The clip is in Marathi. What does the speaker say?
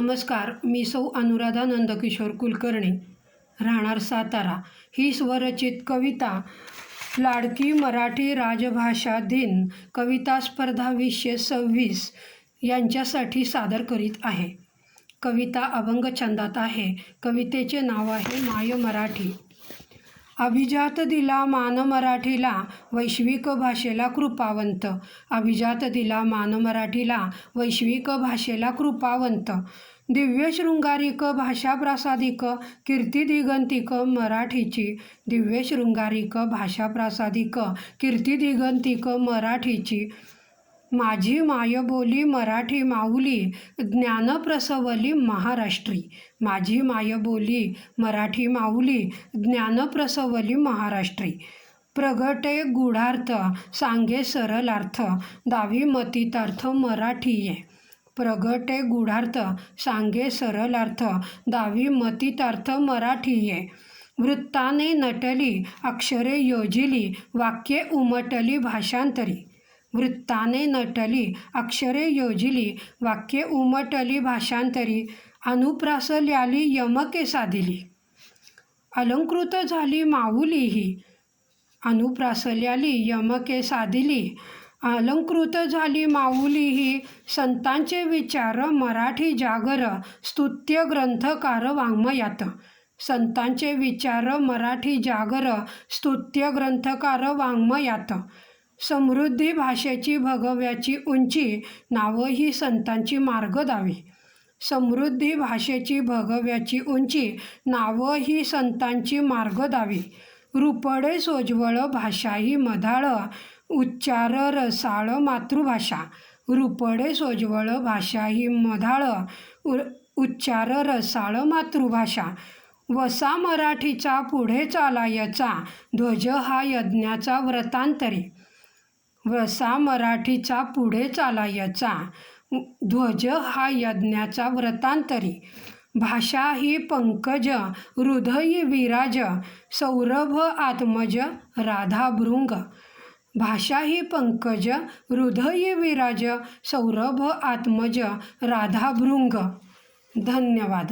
नमस्कार, मी सौ अनुराधा नंदकिशोर कुलकर्णी, राहणार सातारा. ही स्वरचित कविता लाडकी मराठी राजभाषा दिन कविता स्पर्धा 2026 यांच्यासाठी सादर करीत आहे. कविता अभंग छंदात आहे. कवितेचे नाव आहे माय मराठी. अभिजात दिला मान मराठीला, वैश्विक भाषेला कृपावंत. अभिजात दिला मान मराठीला, वैश्विक भाषेला कृपावंत. दिव्य शृंगारिक भाषा प्रासादिक, कीर्ती दिगंतिक मराठीची. दिव्य शृंगारिक भाषा प्रासादिक, कीर्ती दिगंतिक मराठीची. माझी मायबोली मराठी माऊली, ज्ञान प्रसवली महाराष्ट्री. माझी मायबोली मराठी माऊली, ज्ञान प्रसवली महाराष्ट्री. प्रगटे गूढार्थ, सांगे सरलार्थ, दावी मतितार्थ मराठीये. प्रगटे गूढार्थ, सांगे सरलार्थ, दावी मतितार्थ मराठीये. वृत्ताने नटली, अक्षरे योजिली, वाक्ये उमटली भाषांतरी. वृत्ताने नटली, अक्षरे योजिली, वाक्ये उमटली भाषांतरी. अनुप्रासल्याली यमके साधिली, अलंकृत झाली माऊली ही. अनुप्रासल्याली यमके साधिली, अलंकृत झाली माऊली ही. संतांचे विचार मराठी जागर, स्तुत्य ग्रंथकार वाङ्मयात. संतांचे विचार मराठी जागर, स्तुत्य ग्रंथकार वाङ्मयात. समृद्धी भाषेची भगव्याची उंची, नाव ही संतांची मार्गदावी. समृद्धी भाषेची भगव्याची उंची, नाव ही संतांची मार्गदावी. रुपडे सोज्वळ भाषा ही मधाळ, उच्चार रसाळ मातृभाषा. रुपडे सोज्वळ भाषा ही मधाळ, उच्चार रसाळ मातृभाषा. वसा मराठीचा पुढे चालायचा, ध्वज हा यज्ञाचा व्रतांतरी. वसा मराठीचा पुढे चालायचा, ध्वज हा यज्ञाचा व्रतांतरी. भाषा ही पंकज हृदयी विराज, सौरभ आत्मज राधा भृंग. भाषा ही पंकज हृदयी विराज, सौरभ आत्मज राधा भृंग. धन्यवाद.